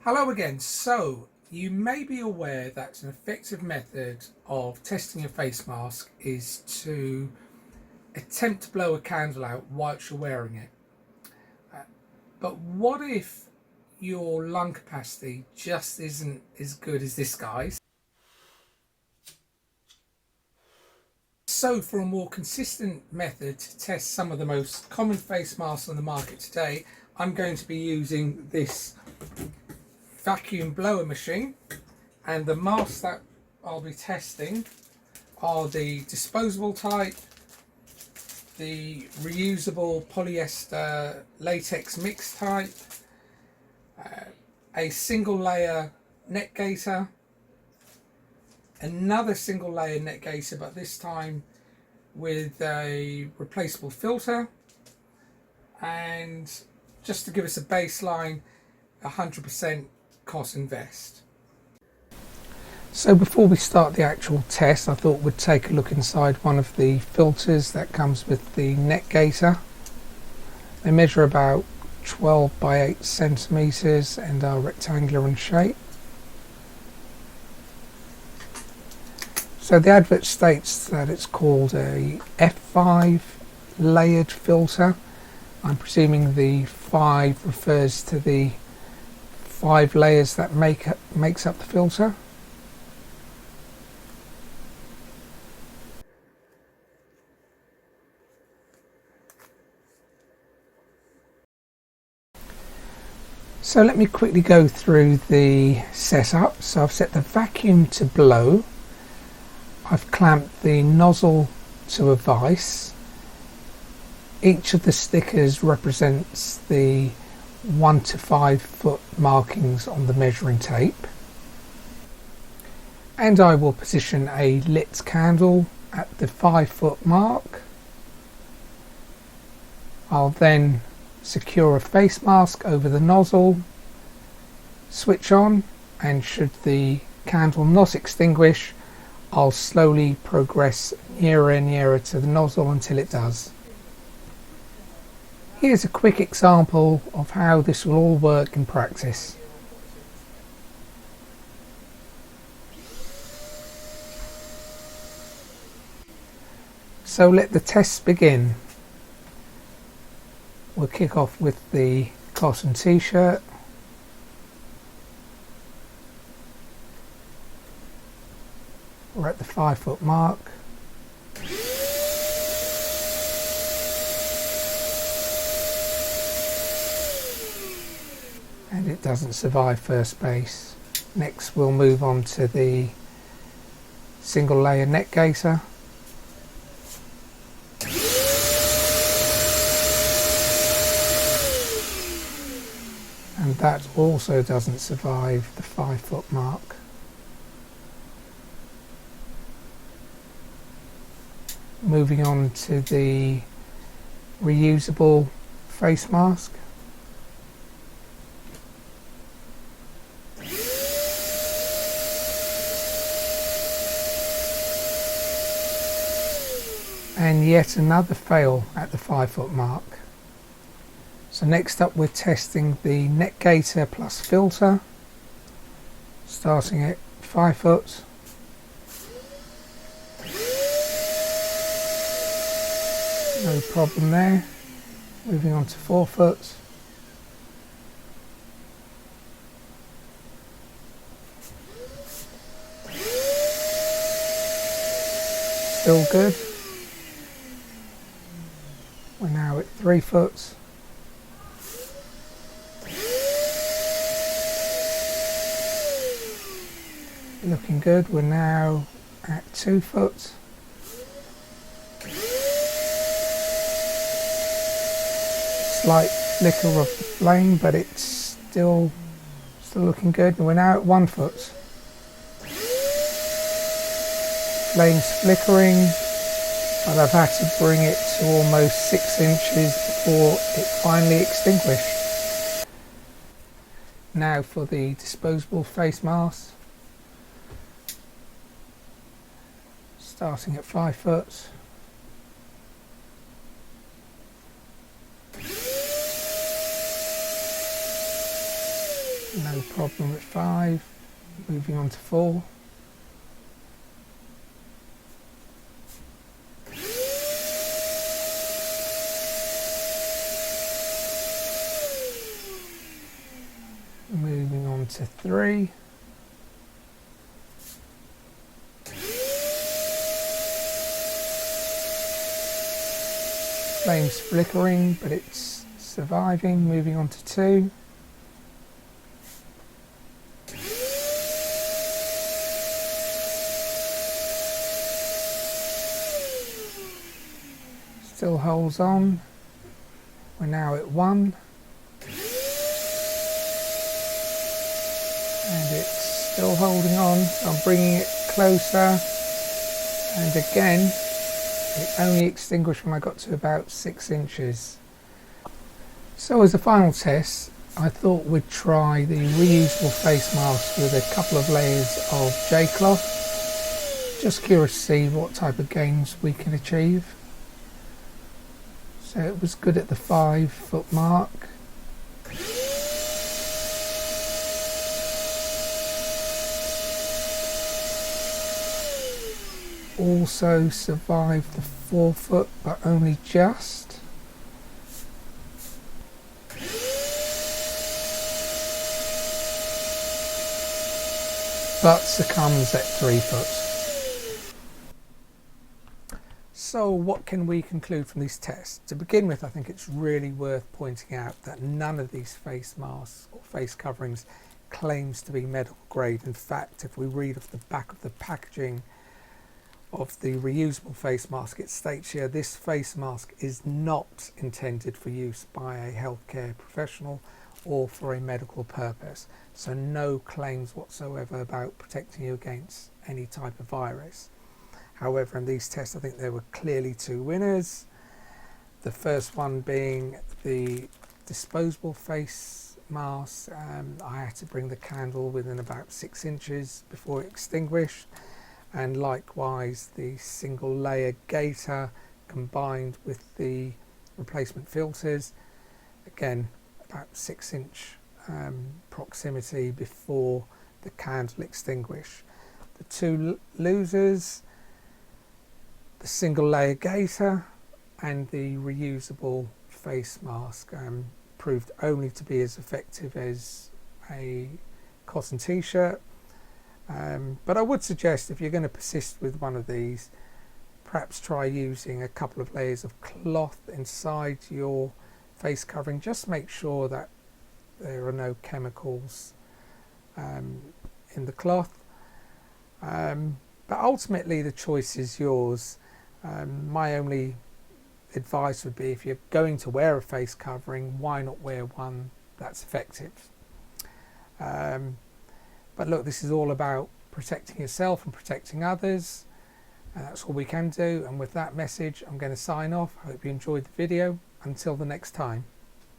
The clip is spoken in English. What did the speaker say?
Hello again. So you may be aware that an effective method of testing a face mask is to attempt to blow a candle out whilst you're wearing it. But what if your lung capacity just isn't as good as this guy's? So for a more consistent method to test some of the most common face masks on the market today, I'm going to be using this vacuum blower machine, and the masks that I'll be testing are the disposable type, the reusable polyester latex mix type, a single layer net gaiter, another single layer net gaiter but this time with a replaceable filter, and just to give us a baseline, 100% cotton vest. So before we start the actual test, I thought we'd take a look inside one of the filters that comes with the net gaiter. They measure about 12 by 8 centimeters and are rectangular in shape. So the advert states that it's called a F5 layered filter. I'm presuming the 5 refers to the 5 layers that makes up the filter. So let me quickly go through the setup. So I've set the vacuum to blow. I've clamped the nozzle to a vise. Each of the stickers represents the 1 to 5 foot markings on the measuring tape. And I will position a lit candle at the 5 foot mark. I'll then secure a face mask over the nozzle, switch on, and should the candle not extinguish, I'll slowly progress nearer and nearer to the nozzle until it does. Here's a quick example of how this will all work in practice. So let the tests begin. We'll kick off with the cotton t-shirt. We're at the 5 foot mark. And it doesn't survive first base. Next we'll move on to the single layer net gaiter. And that also doesn't survive the 5 foot mark. Moving on to the reusable face mask. And yet another fail at the 5 foot mark. So next up we're testing the net gaiter plus filter, starting at 5 foot. No problem there. Moving on to 4 foot. Still good. We're now at 3 foot. Looking good. We're now at 2 foot. Slight flicker of the flame, but it's still looking good. And we're now at 1 foot. Flames flickering, but I've had to bring it to almost 6 inches before it finally extinguished. Now for the disposable face mask. Starting at 5 foot. No problem at 5. Moving on to 4. Moving on to 3. Flames flickering, but it's surviving. Moving on to 2. Still holds on. We're now at 1. And it's still holding on. I'm bringing it closer. And again, it only extinguished when I got to about 6 inches. So as a final test, I thought we'd try the reusable face mask with a couple of layers of J-cloth. Just curious to see what type of gains we can achieve. So it was good at the 5-foot mark. Also survived the 4-foot, but only just. But succumbs at 3 foot. So what can we conclude from these tests? To begin with, I think it's really worth pointing out that none of these face masks or face coverings claims to be medical grade. In fact, if we read off the back of the packaging of the reusable face mask, it states here this face mask is not intended for use by a healthcare professional or for a medical purpose. So no claims whatsoever about protecting you against any type of virus. However, in these tests, I think there were clearly 2 winners. The first one being the disposable face mask. I had to bring the candle within about 6 inches before it extinguished. And likewise, the single layer gaiter combined with the replacement filters. Again, about 6 inch proximity before the candle extinguished. The 2 losers, the single layer gaiter and the reusable face mask, proved only to be as effective as a cotton t-shirt. But I would suggest if you're going to persist with one of these, perhaps try using a couple of layers of cloth inside your face covering. Just make sure that there are no chemicals in the cloth. But ultimately the choice is yours. My only advice would be, if you're going to wear a face covering, why not wear one that's effective? But look, this is all about protecting yourself and protecting others, and that's all we can do. And with that message, I'm going to sign off. I hope you enjoyed the video. Until the next time.